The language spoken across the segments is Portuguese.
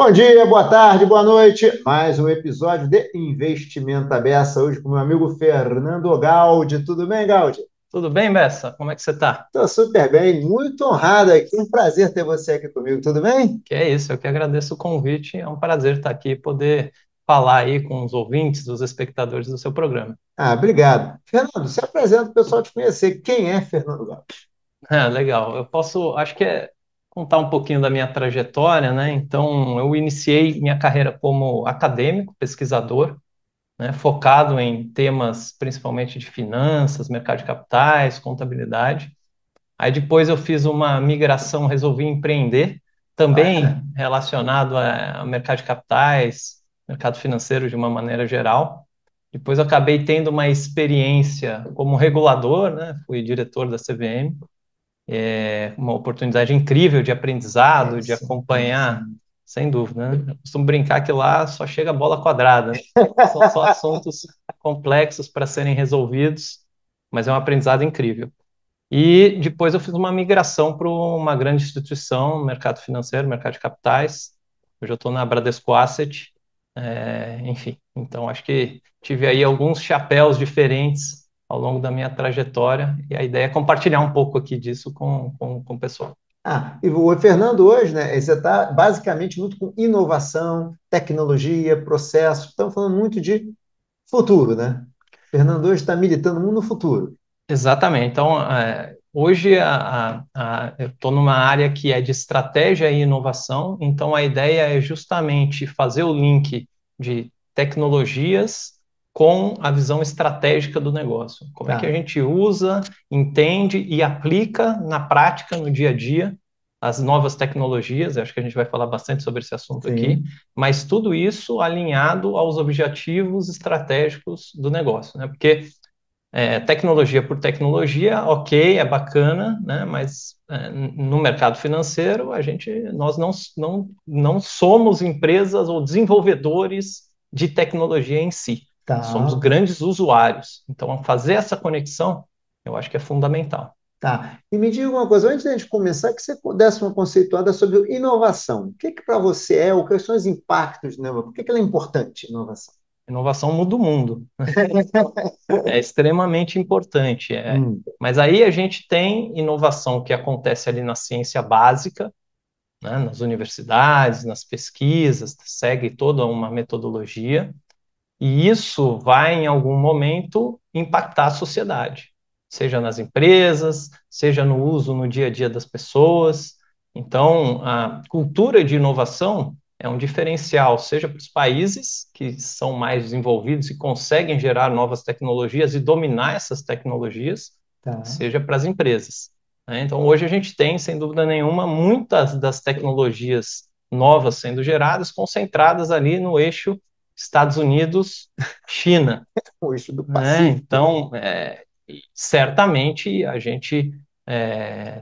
Bom dia, boa tarde, boa noite. Mais um episódio de Investimento à Beça, hoje com meu amigo Fernando Gaudi. Tudo bem, Gaudi? Tudo bem, Bessa? Como é que você tá? Estou super bem, muito honrado aqui. Um prazer ter você aqui comigo, tudo bem? Que é isso, eu que agradeço o convite. É um prazer estar aqui e poder falar aí com os ouvintes, os espectadores do seu programa. Obrigado. Fernando, se apresenta para o pessoal te conhecer. Quem é Fernando Gaudi? Legal. Eu posso, acho que contar um pouquinho da minha trajetória, né? Então, eu iniciei minha carreira como acadêmico, pesquisador, né? Focado em temas principalmente de finanças, mercado de capitais, contabilidade. Aí depois eu fiz uma migração, resolvi empreender, também Olha, relacionado ao mercado de capitais, mercado financeiro de uma maneira geral. Depois eu acabei tendo uma experiência como regulador, né? Fui diretor da CVM, uma oportunidade incrível de aprendizado, de sim, acompanhar, sim. sem dúvida, né? Eu costumo brincar que lá só chega a bola quadrada, né? São só assuntos complexos para serem resolvidos, mas é um aprendizado incrível. E depois eu fiz uma migração para uma grande instituição, mercado financeiro, mercado de capitais. Hoje eu estou na Bradesco Asset, enfim. Então acho que tive aí alguns chapéus diferentes ao longo da minha trajetória e a ideia é compartilhar um pouco aqui disso com o pessoal. E o Fernando hoje, né, você está basicamente muito com inovação, tecnologia, processo. Estamos falando muito de futuro, né? Fernando hoje está militando muito no futuro. Exatamente. Então, hoje eu estou numa área que é de estratégia e inovação, então a ideia é justamente fazer o link de tecnologias com a visão estratégica do negócio. Como é que a Tá. gente usa, entende e aplica na prática, no dia a dia, as novas tecnologias, eu acho que a gente vai falar bastante sobre esse assunto aqui, Sim, mas tudo isso alinhado aos objetivos estratégicos do negócio, né? Porque tecnologia por tecnologia, ok, é bacana, né? Mas no mercado financeiro nós não somos empresas ou desenvolvedores de tecnologia em si. Nós somos tá, grandes usuários. Então, fazer essa conexão, eu acho que é fundamental. tá. E me diga uma coisa, antes da gente começar, que você desse uma conceituada sobre inovação. O que que para você é, ou quais são os impactos de inovação? Por que que ela é importante, inovação? Inovação muda o mundo. É extremamente importante. Hum, Mas aí a gente tem inovação que acontece ali na ciência básica, né, nas universidades, nas pesquisas, segue toda uma metodologia, e isso vai, em algum momento, impactar a sociedade, seja nas empresas, seja no uso no dia a dia das pessoas. Então, a cultura de inovação é um diferencial, seja para os países que são mais desenvolvidos e conseguem gerar novas tecnologias e dominar essas tecnologias, tá. seja para as empresas, né? Então, hoje a gente tem, sem dúvida nenhuma, muitas das tecnologias novas sendo geradas, concentradas ali no eixo Estados Unidos, China, O eixo do né? Pacífico, né? Então, certamente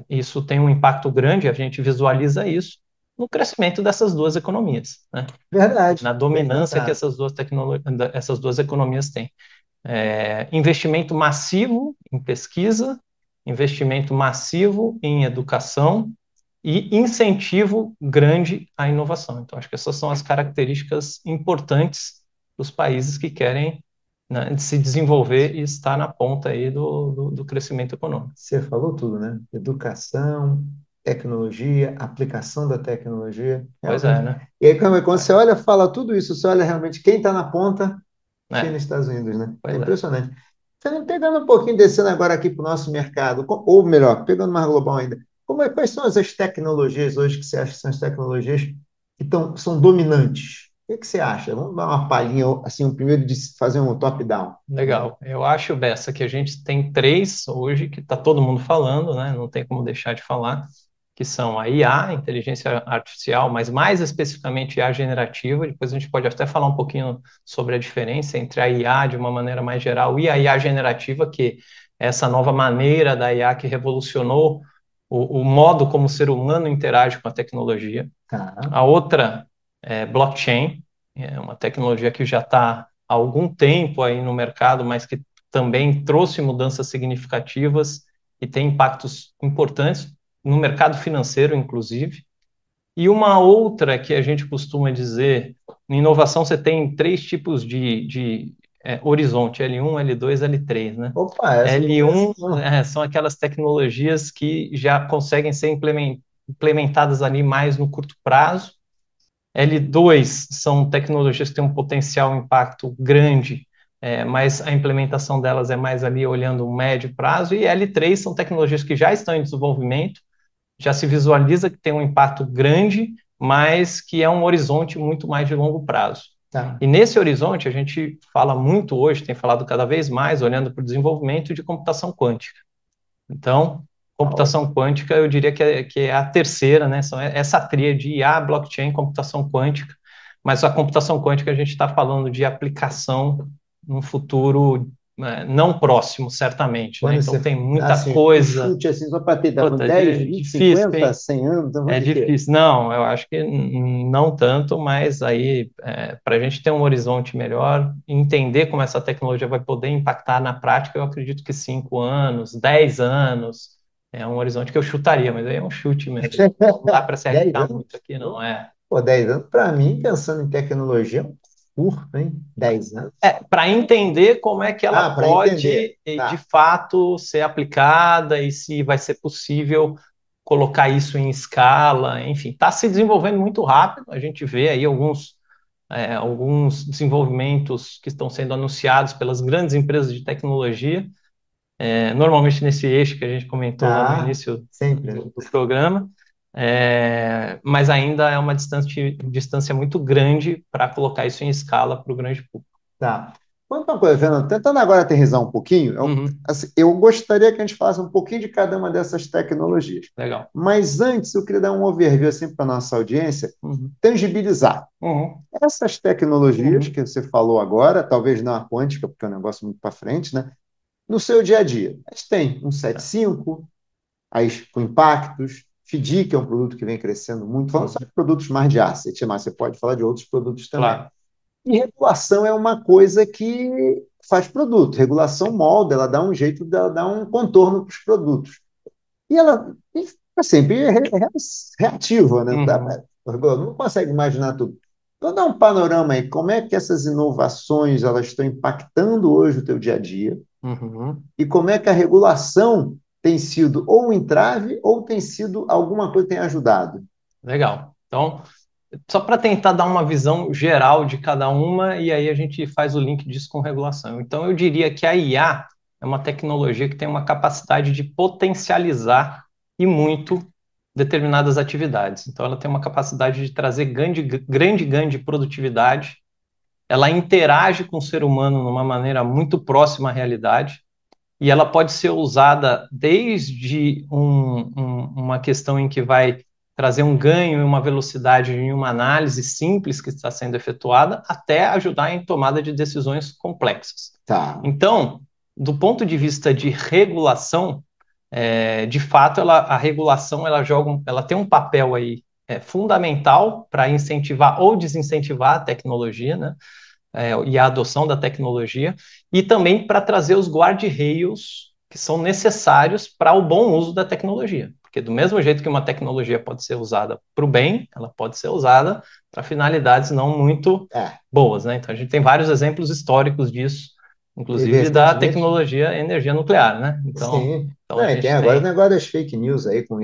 isso tem um impacto grande, a gente visualiza isso no crescimento dessas duas economias, né? Verdade, Na bem dominância que notado. essas duas economias têm. Investimento massivo em pesquisa, investimento massivo em educação e incentivo grande à inovação. Então, acho que essas são as características importantes dos países que querem, né, se desenvolver e estar na ponta aí do crescimento econômico. Você falou tudo, né? Educação, tecnologia, aplicação da tecnologia, Pois é, realmente. né? E aí, quando você olha, fala tudo isso, você olha realmente quem está na ponta, China e É, Estados Unidos, né? É pois é. impressionante. Você pegando um pouquinho, descendo agora aqui para o nosso mercado, ou melhor, pegando mais global ainda, quais são as tecnologias hoje que você acha que são as tecnologias que são dominantes? O que que você acha? Vamos dar uma palhinha, assim, um primeiro de fazer um top-down. Legal. Eu acho, Bessa, que a gente tem três hoje que está todo mundo falando, né? Não tem como deixar de falar, que são a IA, inteligência artificial, mas mais especificamente a generativa. Depois a gente pode até falar um pouquinho sobre a diferença entre a IA de uma maneira mais geral e a IA generativa, que é essa nova maneira da IA que revolucionou o modo como o ser humano interage com a tecnologia. Tá. A outra é blockchain, é uma tecnologia que já está há algum tempo aí no mercado, mas que também trouxe mudanças significativas e tem impactos importantes no mercado financeiro, inclusive. E uma outra que a gente costuma dizer, em inovação você tem três tipos de horizonte, L1, L2, L3, né? Opa, essa eu não conheço, L1 não. são aquelas tecnologias que já conseguem ser implementadas ali mais no curto prazo. L2 são tecnologias que têm um potencial impacto grande, mas a implementação delas é mais ali olhando o médio prazo. E L3 são tecnologias que já estão em desenvolvimento, já se visualiza que tem um impacto grande, mas que é um horizonte muito mais de longo prazo. Tá. E nesse horizonte, a gente fala muito hoje, tem falado cada vez mais, olhando para o desenvolvimento de computação quântica. Então, computação quântica, eu diria que é a terceira, né? São essa tríade IA, blockchain, computação quântica. Mas a computação quântica a gente está falando de aplicação no futuro não próximo, certamente, né? Quando Então você, tem muita assim, um coisa. chute assim, só para ter, tá falando Puta, 10, 20, difícil, 50, hein? 100 anos, estamos É falando de quê? difícil. Não, eu acho que não tanto, mas aí, para a gente ter um horizonte melhor, entender como essa tecnologia vai poder impactar na prática, eu acredito que 5 anos, 10 anos, é um horizonte que eu chutaria, mas aí é um chute mesmo. Não dá para se 10 arriscar anos? muito aqui, não é? Pô, 10 anos, para mim, pensando em tecnologia, é um curto, hein? 10 anos. Para entender como é que ela Ah, para entender. pode, de Tá, fato, ser aplicada e se vai ser possível colocar isso em escala, enfim, está se desenvolvendo muito rápido, a gente vê aí alguns desenvolvimentos que estão sendo anunciados pelas grandes empresas de tecnologia, normalmente nesse eixo que a gente comentou lá no tá, início sempre, né? do programa, mas ainda é uma distância muito grande para colocar isso em escala para o grande público. Tá. Conta uma coisa, Fernando, tentando agora aterrissar um pouquinho, Uhum, assim, eu gostaria que a gente falasse um pouquinho de cada uma dessas tecnologias. legal. Mas antes, eu queria dar um overview assim, para a nossa audiência, Uhum, tangibilizar. uhum, Essas tecnologias uhum. que você falou agora, talvez não a quântica, porque é um negócio muito para frente, né? No seu dia a dia. Mas tem um 75, aí com impactos, FDIC, que é um produto que vem crescendo muito, falando só de produtos mais de asset, mas você pode falar de outros produtos também. Claro. E regulação é uma coisa que faz produto. Regulação molda, ela dá um jeito, ela dá um contorno para os produtos. E ela é sempre reativa, né? Uhum, Não consegue imaginar tudo. Então, dá um panorama aí, como é que essas inovações elas estão impactando hoje o teu dia a dia uhum. e como é que a regulação tem sido ou um entrave ou tem sido alguma coisa que tem ajudado. Legal. Então, só para tentar dar uma visão geral de cada uma, e aí a gente faz o link disso com regulação. Então, eu diria que a IA é uma tecnologia que tem uma capacidade de potencializar e muito determinadas atividades. Então, ela tem uma capacidade de trazer grande ganho de produtividade, ela interage com o ser humano numa maneira muito próxima à realidade, e ela pode ser usada desde uma questão em que vai trazer um ganho e uma velocidade em uma análise simples que está sendo efetuada, até ajudar em tomada de decisões complexas. Tá. Então, do ponto de vista de regulação, de fato, a regulação ela tem um papel aí fundamental para incentivar ou desincentivar a tecnologia, né? E a adoção da tecnologia, e também para trazer os guarda-reios que são necessários para o bom uso da tecnologia. Porque do mesmo jeito que uma tecnologia pode ser usada para o bem, ela pode ser usada para finalidades não muito É. boas, né? Então a gente tem vários exemplos históricos disso, Teve inclusive da recentemente. tecnologia energia nuclear, né? Sim. Então Não, a e tem gente agora o tem, negócio das fake news aí com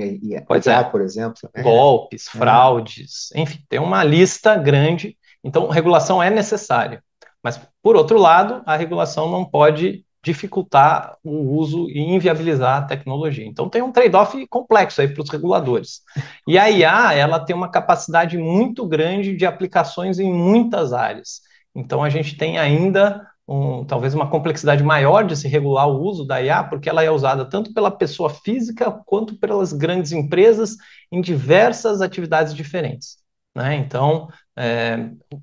pois IA, é, por exemplo, também, né? golpes, É. fraudes, enfim, tem uma lista grande. Então, regulação é necessária. Mas, por outro lado, a regulação não pode dificultar o uso e inviabilizar a tecnologia. Então, tem um trade-off complexo aí para os reguladores. E a IA, ela tem uma capacidade muito grande de aplicações em muitas áreas. Então, a gente tem ainda talvez uma complexidade maior de se regular o uso da IA, porque ela é usada tanto pela pessoa física quanto pelas grandes empresas em diversas atividades diferentes. né? Então,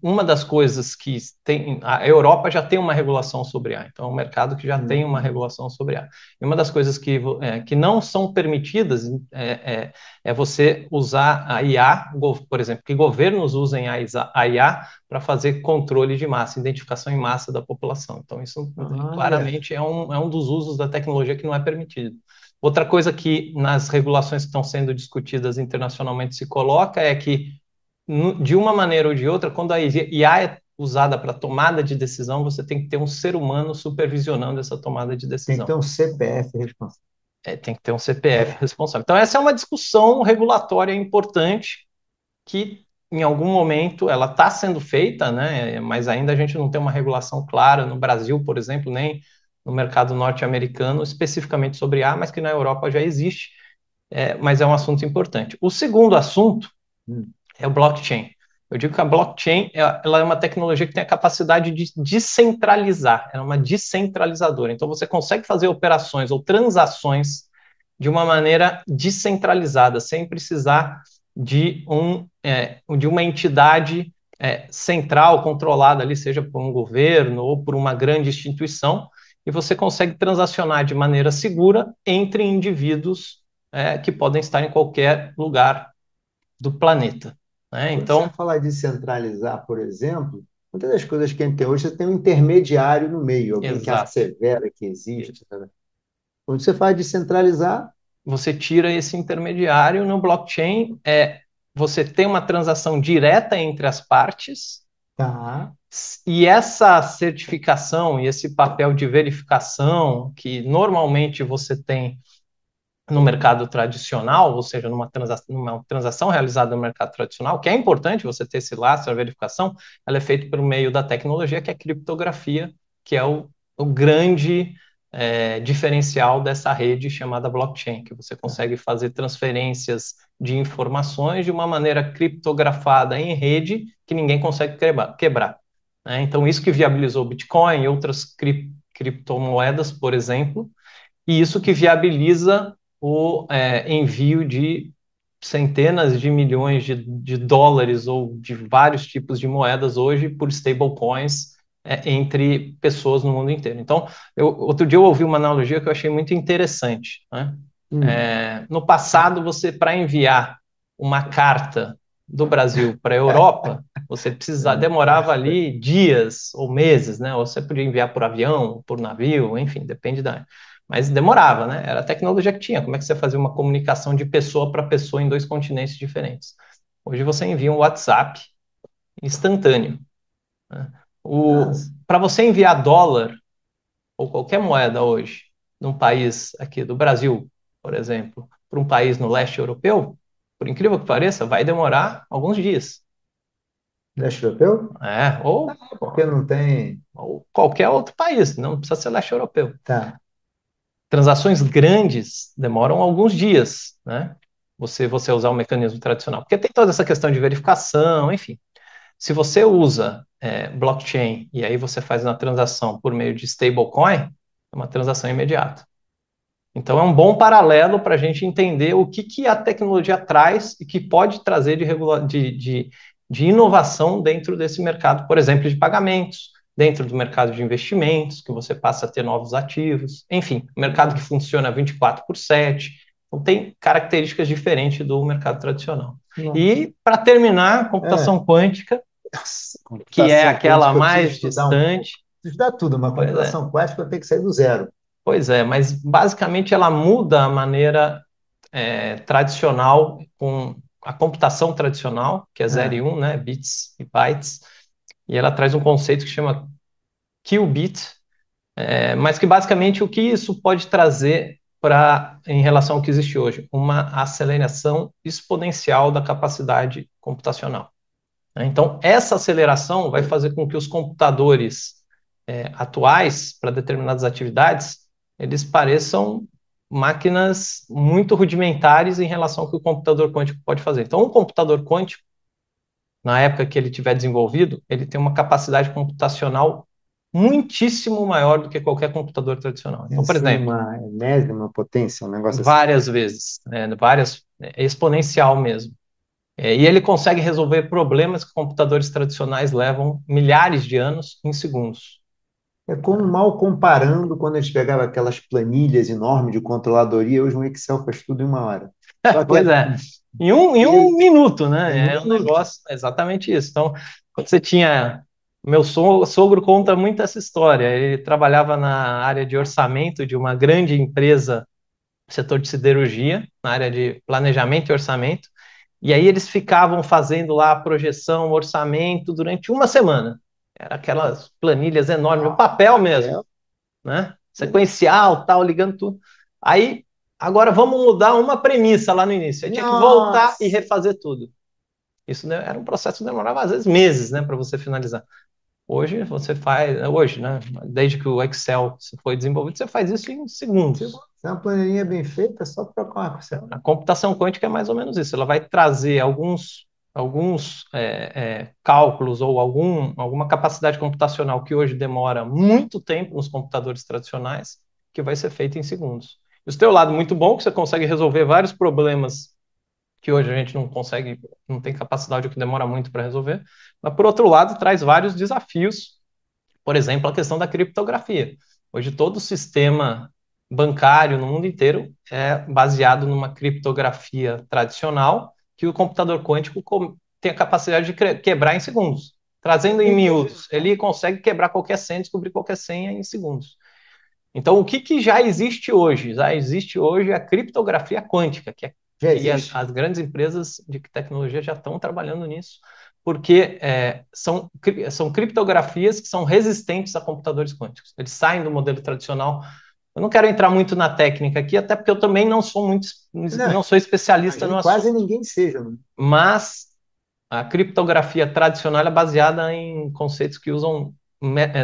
uma das coisas que tem, a Europa já tem uma regulação sobre IA, então é um mercado que já tem uma regulação sobre IA. E uma das coisas que não são permitidas é você usar a IA, por exemplo, que governos usem a IA para fazer controle de massa, identificação em massa da população. Então, isso claramente é um dos usos da tecnologia que não é permitido. Outra coisa que nas regulações que estão sendo discutidas internacionalmente se coloca é que, de uma maneira ou de outra, quando a IA é usada para tomada de decisão, você tem que ter um ser humano supervisionando essa tomada de Tem que decisão. ter um CPF responsável. Tem que ter um CPF responsável. Então, essa é uma discussão regulatória importante que, em algum momento, ela está sendo feita, né? Mas ainda a gente não tem uma regulação clara no Brasil, por exemplo, nem no mercado norte-americano, especificamente sobre IA, mas que na Europa já existe, mas é um assunto importante. O segundo assunto é o blockchain. Eu digo que a blockchain ela é uma tecnologia que tem a capacidade de descentralizar, ela é uma descentralizadora. Então, você consegue fazer operações ou transações de uma maneira descentralizada, sem precisar de uma entidade central controlada ali, seja por um governo ou por uma grande instituição, e você consegue transacionar de maneira segura entre indivíduos que podem estar em qualquer lugar do planeta. Quando Então, você fala de centralizar, por exemplo, muitas das coisas que a gente tem hoje, você tem um intermediário no meio, alguém que exato. assevera que existe. Tá? Quando você fala de centralizar, Você tira esse intermediário no blockchain, você tem uma transação direta entre as partes, tá. e essa certificação e esse papel de verificação que normalmente você tem no mercado tradicional, ou seja, numa transação realizada no mercado tradicional, que é importante você ter esse lastro, a verificação, ela é feita por meio da tecnologia que é a criptografia, que é o grande diferencial dessa rede chamada blockchain, que você consegue fazer transferências de informações de uma maneira criptografada em rede que ninguém consegue quebrar. Né? Então, isso que viabilizou o Bitcoin e outras criptomoedas, por exemplo, e isso que viabiliza o envio de centenas de milhões de dólares ou de vários tipos de moedas hoje por stablecoins entre pessoas no mundo inteiro. Então, outro dia eu ouvi uma analogia que eu achei muito interessante. Né? No passado, você, para enviar uma carta do Brasil para a Europa, você demorava ali dias ou meses, né? Ou você podia enviar por avião, por navio, enfim, depende da. Mas demorava, né? Era a tecnologia que tinha. Como é que você fazia uma comunicação de pessoa para pessoa em dois continentes diferentes? Hoje você envia um WhatsApp instantâneo. Né? Para você enviar dólar ou qualquer moeda hoje, num país aqui do Brasil, por exemplo, para um país no leste europeu, por incrível que pareça, vai demorar alguns dias. Leste europeu? Ou, Porque não tem. ou qualquer outro país, não precisa ser leste europeu. Tá. Transações grandes demoram alguns dias, né? Você usar o mecanismo tradicional. Porque tem toda essa questão de verificação, enfim. Se você usa blockchain e aí você faz uma transação por meio de stablecoin, é uma transação imediata. Então, é um bom paralelo para a gente entender o que a tecnologia traz e que pode trazer de inovação dentro desse mercado, por exemplo, de pagamentos, dentro do mercado de investimentos, que você passa a ter novos ativos, enfim, mercado que funciona 24/7. Então, tem características diferentes do mercado tradicional. E, para terminar, computação quântica, que é aquela mais distante. Estudar tudo, uma computação quântica vai ter que sair do zero. Pois é, mas basicamente ela muda a maneira tradicional, com a computação tradicional, que é 0 e 1, né, bits e bytes, e ela traz um conceito que chama qubit, mas que basicamente o que isso pode trazer em relação ao que existe hoje? Uma aceleração exponencial da capacidade computacional. Então, essa aceleração vai fazer com que os computadores atuais para determinadas atividades eles pareçam máquinas muito rudimentares em relação ao que o computador quântico pode fazer. Então, um computador quântico, na época que ele tiver desenvolvido, ele tem uma capacidade computacional muitíssimo maior do que qualquer computador tradicional. Então, por exemplo, uma enésima potência, um negócio assim. várias vezes, exponencial mesmo. E ele consegue resolver problemas que computadores tradicionais levam milhares de anos em segundos. É como mal comparando quando a gente pegava aquelas planilhas enormes de controladoria, hoje um Excel faz tudo em uma hora. Só que Pois é é, em peso um minuto, em um né? É um minuto. negócio, é exatamente isso. Então, quando você tinha. Meu sogro conta muito essa história. Ele trabalhava na área de orçamento de uma grande empresa, setor de siderurgia, na área de planejamento e orçamento. E aí eles ficavam fazendo lá a projeção, orçamento durante uma semana. Era aquelas planilhas enormes, o papel mesmo, Papel. né? Sequencial, tal, ligando tudo. Aí, agora vamos mudar uma premissa lá no início. Aí tinha que voltar e Nossa! refazer tudo. Isso era um processo que demorava às vezes meses, né, para você finalizar. Hoje você faz, hoje, né? Desde que o Excel foi desenvolvido, você faz isso em Se segundos. é uma planilha bem feita, é só trocar uma célula. A computação quântica é mais ou menos isso. Ela vai trazer alguns cálculos ou alguma capacidade computacional que hoje demora muito tempo nos computadores tradicionais, que vai ser feita em segundos. E o teu lado muito bom, que você consegue resolver vários problemas que hoje a gente não consegue, não tem capacidade, o que demora muito para resolver. Mas, por outro lado, traz vários desafios, por exemplo, a questão da criptografia. Hoje, todo o sistema bancário no mundo inteiro é baseado numa criptografia tradicional que o computador quântico tem a capacidade de quebrar em segundos. Trazendo em miúdos, ele consegue quebrar qualquer senha, descobrir qualquer senha em segundos. Então, o que já existe hoje? Já existe hoje a criptografia quântica, Já que existe. as grandes empresas de tecnologia já estão trabalhando nisso, porque são criptografias que são resistentes a computadores quânticos. Eles saem do modelo tradicional. Eu não quero entrar muito na técnica aqui, até porque eu também Não, não sou especialista no imagino quase assunto, ninguém seja, né? mas a criptografia tradicional é baseada em conceitos que usam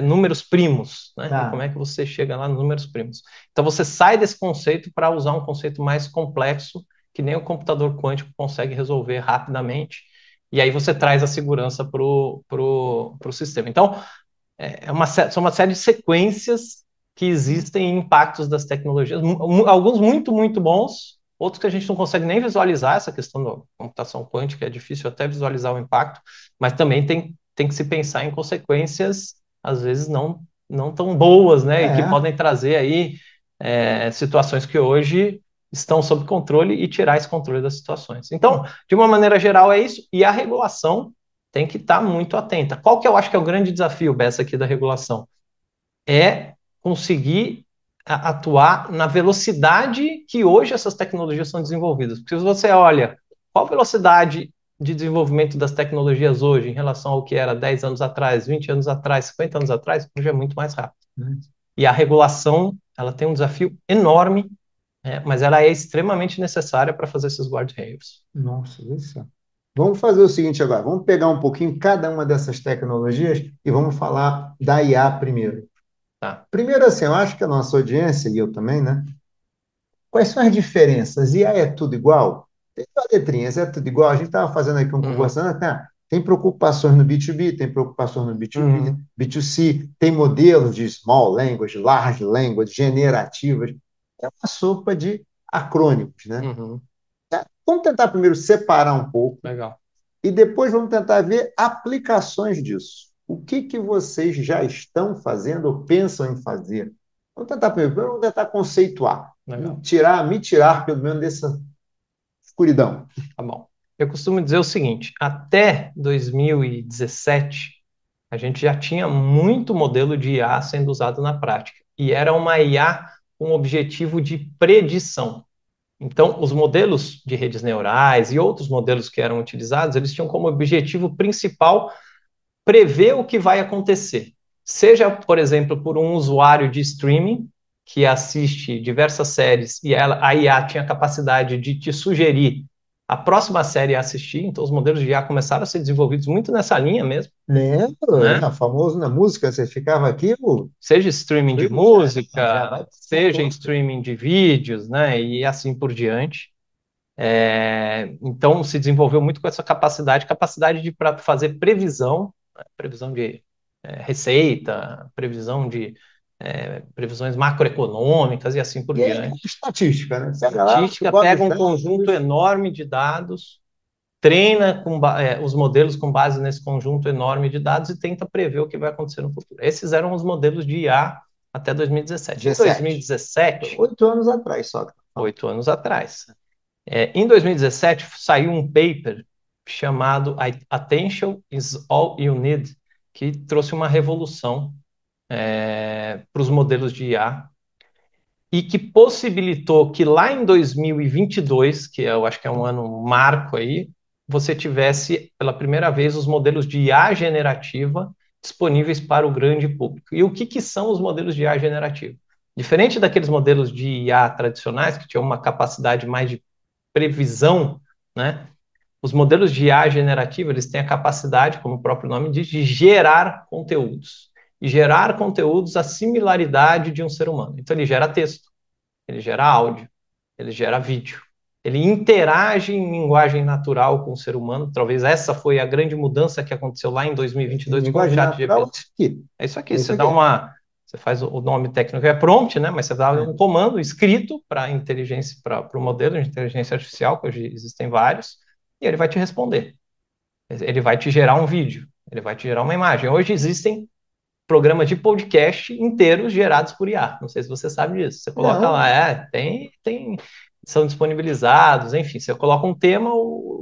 números primos, né? E como Tá. é que você chega lá nos números primos? Então você sai desse conceito para usar um conceito mais complexo que nem o computador quântico consegue resolver rapidamente. E aí você traz a segurança pro sistema. Então, são uma série de sequências que existem em impactos das tecnologias, alguns muito, muito bons, outros que a gente não consegue nem visualizar, essa questão da computação quântica, é difícil até visualizar o impacto, mas também tem que se pensar em consequências, às vezes, não tão boas, né, e que É. podem trazer aí situações que hoje estão sob controle e tirar esse controle das situações. Então, de uma maneira geral, é isso, e a regulação tem que estar muito atenta. Qual que eu acho que é o grande desafio, Bessa, aqui da regulação? É conseguir atuar na velocidade que hoje essas tecnologias são desenvolvidas. Porque se você olha qual a velocidade de desenvolvimento das tecnologias hoje em relação ao que era 10 anos atrás, 20 anos atrás, 50 anos atrás, hoje é muito mais rápido. E a regulação, ela tem um desafio enorme, mas ela é extremamente necessária para fazer esses guardrails. Nossa, isso. Vamos fazer o seguinte agora, vamos pegar um pouquinho cada uma dessas tecnologias e vamos falar da IA primeiro. Tá? Primeiro, assim, eu acho que a nossa audiência, e eu também, né? Quais são as diferenças? IA é tudo igual? Tem só letrinhas, é tudo igual? A gente estava fazendo aqui um Uhum. conversando, tá? Tem preocupações no B2B, tem preocupações no B2B, Uhum. B2C, tem modelos de small language, large language, generativas. É uma sopa de acrônimos, né? Uhum. Vamos tentar primeiro separar um pouco Legal. e depois vamos tentar ver aplicações disso. O que que vocês já estão fazendo ou pensam em fazer? Vamos tentar primeiro, vamos tentar conceituar, Legal. me tirar pelo menos dessa escuridão. Tá bom. Eu costumo dizer o seguinte: até 2017, a gente já tinha muito modelo de IA sendo usado na prática. E era uma IA com objetivo de predição. Então, os modelos de redes neurais e outros modelos que eram utilizados, eles tinham como objetivo principal prever o que vai acontecer. Seja, por exemplo, por um usuário de streaming que assiste diversas séries e a IA tinha a capacidade de te sugerir a próxima série a assistir, então os modelos de IA começaram a ser desenvolvidos muito nessa linha mesmo, Lembro, né? famoso na música, você ficava aqui, Seja streaming de já vai música, pro seja motor. streaming de vídeos, né? E assim por diante. Então se desenvolveu muito com essa capacidade de fazer previsão, né? Previsão de receita, previsões macroeconômicas e assim por E aí, diante. estatística, né? Pega lá, Estatística bota pega os um conjunto dados, enorme de dados treina os modelos com base nesse conjunto enorme de dados e tenta prever o que vai acontecer no futuro. Esses eram os modelos de IA até 2017. Em 2017... 8 anos atrás só. 8 anos atrás. Em 2017, saiu um paper chamado Attention is All You Need, que trouxe uma revolução para os modelos de IA e que possibilitou que lá em 2022, que eu acho que é um ano marco aí, você tivesse pela primeira vez os modelos de IA generativa disponíveis para o grande público. E o que são os modelos de IA generativa? Diferente daqueles modelos de IA tradicionais, que tinham uma capacidade mais de previsão, né? Os modelos de IA generativa, eles têm a capacidade, como o próprio nome diz, de gerar conteúdos. E gerar conteúdos a similaridade de um ser humano. Então, ele gera texto, ele gera áudio, ele gera vídeo. Ele interage em linguagem natural com o ser humano. Talvez essa foi a grande mudança que aconteceu lá em 2022 com o ChatGPT. É isso aqui, você dá uma... Você faz o nome técnico, é prompt, né? Mas você dá um comando escrito para inteligência, para o modelo de inteligência artificial, que hoje existem vários, e ele vai te responder. Ele vai te gerar um vídeo, ele vai te gerar uma imagem. Hoje existem programas de podcast inteiros gerados por IA. Não sei se você sabe disso. Você coloca lá, são disponibilizados, enfim, você coloca um tema,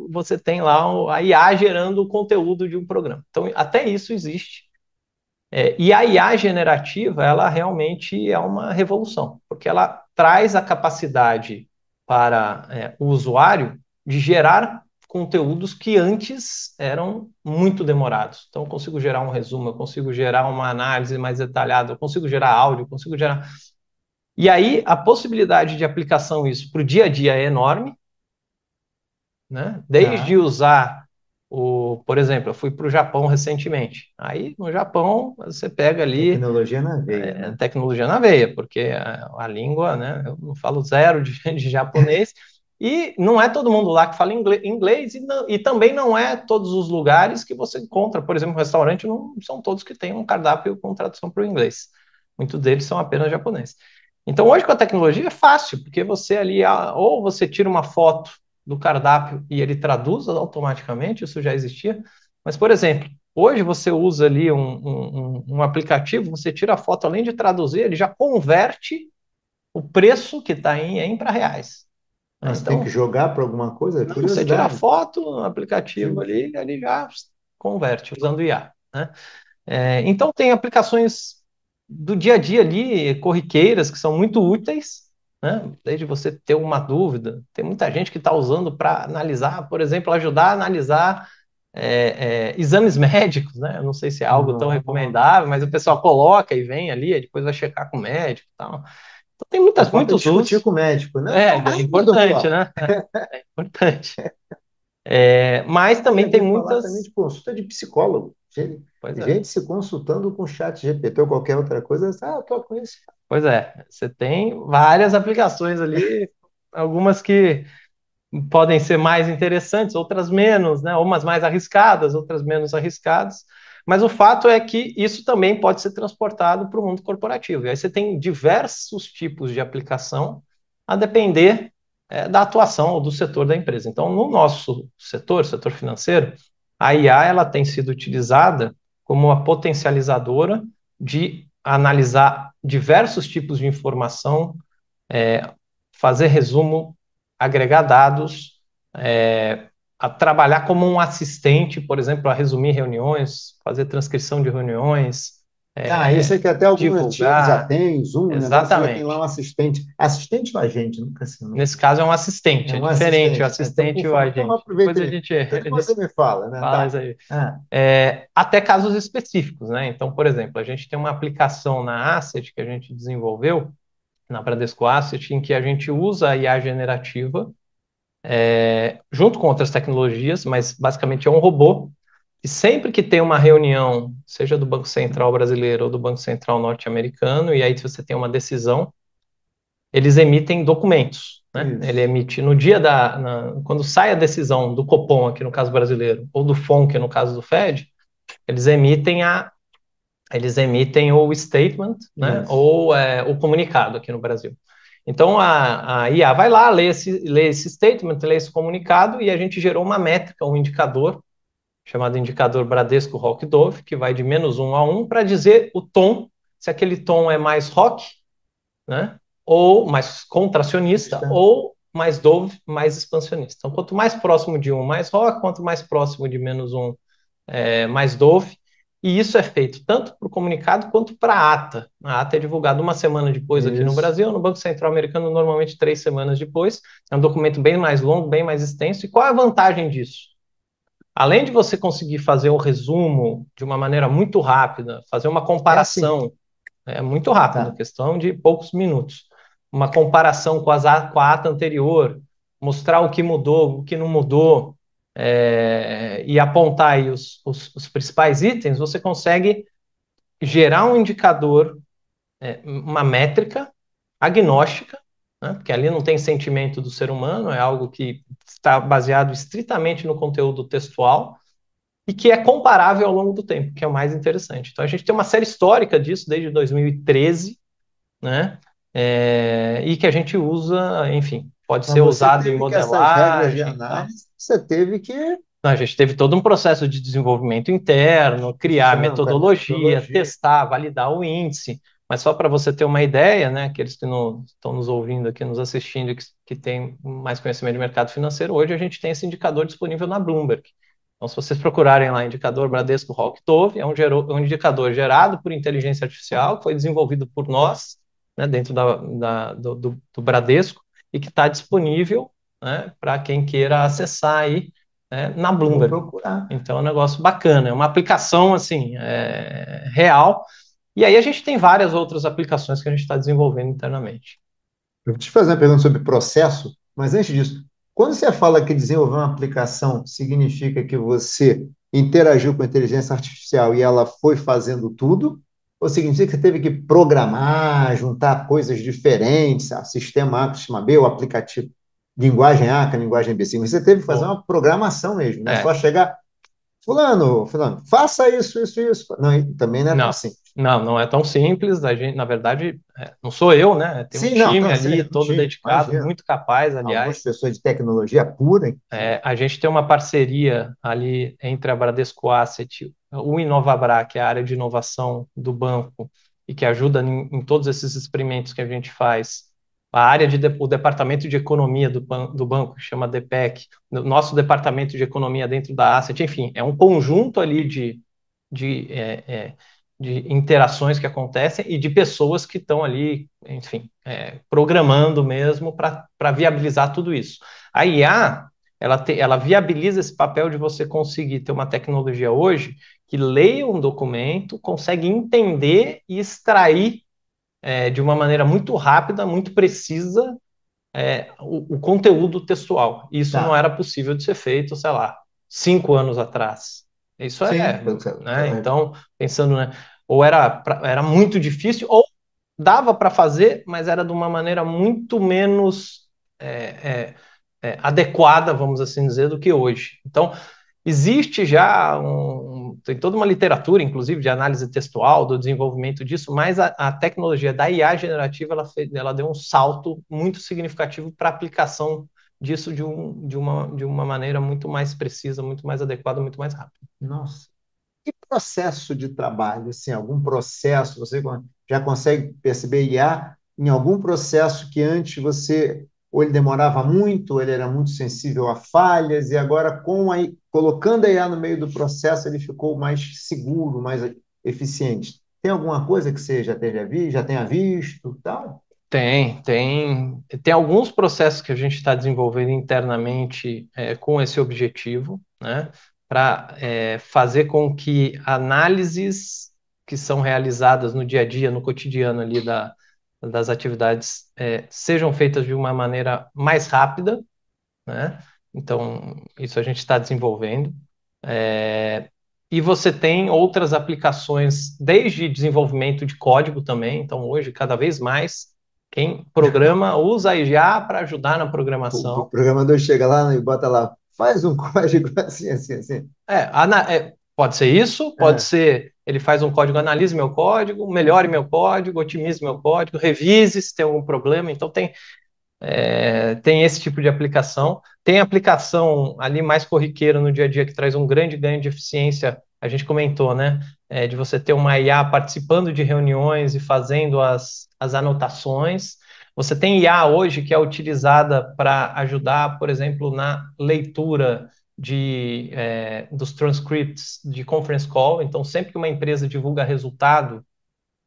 você tem lá a IA gerando o conteúdo de um programa. Então, até isso existe. E a IA generativa, ela realmente é uma revolução, porque ela traz a capacidade para o usuário de gerar conteúdos que antes eram muito demorados. Então, eu consigo gerar um resumo, eu consigo gerar uma análise mais detalhada, eu consigo gerar áudio, eu consigo gerar... E aí, a possibilidade de aplicação isso para o dia a dia é enorme, né? Desde usar por exemplo, eu fui para o Japão recentemente. Aí, no Japão, você pega ali... Tecnologia na veia. Né? Tecnologia na veia, porque a língua, né? Eu não falo zero de japonês, e não é todo mundo lá que fala inglês, e também não é todos os lugares que você encontra. Por exemplo, um restaurante não são todos que têm um cardápio com tradução para o inglês. Muitos deles são apenas japonês. Então, hoje com a tecnologia é fácil, porque você ali, ou você tira uma foto do cardápio e ele traduz automaticamente, isso já existia. Mas, por exemplo, hoje você usa ali um aplicativo, você tira a foto, além de traduzir, ele já converte o preço que está em para reais. Mas então, tem que jogar para alguma coisa? Não, você tira a foto no aplicativo ali, ele já converte usando IA. Né? Então, tem aplicações do dia a dia ali, corriqueiras, que são muito úteis, né? Desde você ter uma dúvida, tem muita gente que está usando para analisar, por exemplo, ajudar a analisar exames médicos, né? Eu não sei se é algo tão recomendável, mas o pessoal coloca e vem ali, e depois vai checar com o médico e tal. Então tem muitos discutir com o médico, né? É importante, né? É importante. Mas também tem muitas... Também de consulta de psicólogo. Gente se consultando com o ChatGPT ou qualquer outra coisa, eu tô com isso. Pois é, você tem várias aplicações ali, algumas que podem ser mais interessantes, outras menos, né? Umas mais arriscadas, outras menos arriscadas. Mas o fato é que isso também pode ser transportado para o mundo corporativo. E aí você tem diversos tipos de aplicação a depender da atuação ou do setor da empresa. Então, no nosso setor financeiro, a IA ela tem sido utilizada como uma potencializadora de analisar diversos tipos de informação, fazer resumo, agregar dados, a trabalhar como um assistente, por exemplo, a resumir reuniões, fazer transcrição de reuniões. Isso é que até algumas já tem, Zoom, exatamente. Já tem lá um assistente. Assistente ou agente? Nunca sei. Nesse caso é um assistente, é diferente o assistente e o agente. Depois a gente... você me fala, né? Fala isso aí. Até casos específicos, né? Então, por exemplo, a gente tem uma aplicação na Asset que a gente desenvolveu, na Bradesco Asset, em que a gente usa a IA generativa junto com outras tecnologias, mas basicamente é um robô, e sempre que tem uma reunião, seja do Banco Central brasileiro ou do Banco Central norte-americano, e aí você tem uma decisão, eles emitem documentos, né? Ele emite no dia quando sai a decisão do Copom, aqui no caso brasileiro, ou do FONC, no caso do Fed, eles emitem o statement, né? Ou o comunicado aqui no Brasil. Então, a IA vai lá, lê esse statement, lê esse comunicado, e a gente gerou uma métrica, um indicador, chamado indicador Bradesco-Rock-Dove, que vai de -1 a 1, para dizer o tom, se aquele tom é mais rock, né? Ou mais contracionista, ou mais Dove, mais expansionista. Então, quanto mais próximo de 1, mais rock, quanto mais próximo de -1, mais Dove. E isso é feito tanto para o comunicado quanto para a ata. A ata é divulgada uma semana depois aqui no Isso. Brasil, no Banco Central Americano, normalmente 3 semanas depois. É um documento bem mais longo, bem mais extenso. E qual é a vantagem disso? Além de você conseguir fazer o resumo de uma maneira muito rápida, fazer uma É assim. comparação, é muito rápido, Tá. questão de poucos minutos, uma comparação com a ata anterior, mostrar o que mudou, o que não mudou, e apontar aí os principais itens, você consegue gerar um indicador, uma métrica agnóstica, né, porque ali não tem sentimento do ser humano, é algo que está baseado estritamente no conteúdo textual, e que é comparável ao longo do tempo, que é o mais interessante. Então a gente tem uma série histórica disso desde 2013, né? E que a gente usa, enfim, pode Mas ser você usado em teve que essas regras de modelagem e tal. análise, você teve que Não, a gente teve todo um processo de desenvolvimento interno, criar com a metodologia, metodologia. testar, validar o índice. Mas só para você ter uma ideia, né, aqueles que estão nos ouvindo aqui, nos assistindo, que têm mais conhecimento de mercado financeiro, hoje a gente tem esse indicador disponível na Bloomberg. Então, se vocês procurarem lá indicador Bradesco Rock Tove, um indicador gerado por inteligência artificial, que foi desenvolvido por nós, né, dentro do Bradesco, e que está disponível, né, para quem queira acessar aí, né, na Vou Bloomberg. procurar. Então é um negócio bacana, é uma aplicação assim, real. E aí a gente tem várias outras aplicações que a gente está desenvolvendo internamente. Eu vou te fazer uma pergunta sobre processo, mas antes disso, quando você fala que desenvolver uma aplicação significa que você interagiu com a inteligência artificial e ela foi fazendo tudo? Ou significa que você teve que programar, juntar coisas diferentes, sistema A com sistema B, o aplicativo, linguagem A com a linguagem B? Sim, você teve que fazer Bom, uma programação mesmo, não é é, só chegar, fulano, faça isso, isso, isso. Não, também não é tão não, simples. não é tão simples. A gente, na verdade, não sou eu, né? Tem um Sim, não, time não, ali, sei, não todo tinha, dedicado, imagina. muito capaz, Algumas aliás. pessoas de tecnologia pura. A gente tem uma parceria ali entre a Bradesco Asset, o Inovabra, que é a área de inovação do banco, e que ajuda em todos esses experimentos que a gente faz. A área o departamento de economia do banco, que chama DPEC, o nosso departamento de economia dentro da Asset, enfim, é um conjunto ali de, é, é, de interações que acontecem e de pessoas que estão ali, enfim, programando mesmo para viabilizar tudo isso. A IA, ela viabiliza esse papel de você conseguir ter uma tecnologia hoje que leia um documento, consegue entender e extrair de uma maneira muito rápida, muito precisa, o conteúdo textual. Isso não Tá. era possível de ser feito, sei lá, 5 anos atrás. Isso Sim. né? Então, pensando, né? Ou era muito difícil, ou dava para fazer, mas era de uma maneira muito menos é, adequada, vamos assim dizer, do que hoje. Então, existe já tem toda uma literatura, inclusive, de análise textual, do desenvolvimento disso, mas a tecnologia da IA generativa ela deu um salto muito significativo para a aplicação disso de uma maneira muito mais precisa, muito mais adequada, muito mais rápida. Nossa. E processo de trabalho? Assim, algum processo, você já consegue perceber IA em algum processo que antes você, ou ele demorava muito, ou ele era muito sensível a falhas, e agora colocando a IA no meio do processo, ele ficou mais seguro, mais eficiente. Tem alguma coisa que você já tenha visto, tal? Tem alguns processos que a gente está desenvolvendo internamente com esse objetivo, né, para fazer com que análises que são realizadas no dia a dia, no cotidiano ali das atividades, sejam feitas de uma maneira mais rápida, né? Então, isso a gente está desenvolvendo. E você tem outras aplicações, desde desenvolvimento de código também. Então, hoje, cada vez mais, quem programa usa a IA para ajudar na O programação. programador chega lá e bota lá, faz um código assim, assim, assim. Pode ser isso, pode É, ser ele faz um código, analise meu código, melhore meu código, otimize meu código, revise se tem algum problema. Então, tem esse tipo de aplicação. Tem aplicação ali mais corriqueira no dia a dia que traz um grande ganho de eficiência. A gente comentou, né? De você ter uma IA participando de reuniões e fazendo as anotações. Você tem IA hoje que é utilizada para ajudar, por exemplo, na leitura dos transcripts de conference call. Então, sempre que uma empresa divulga resultado,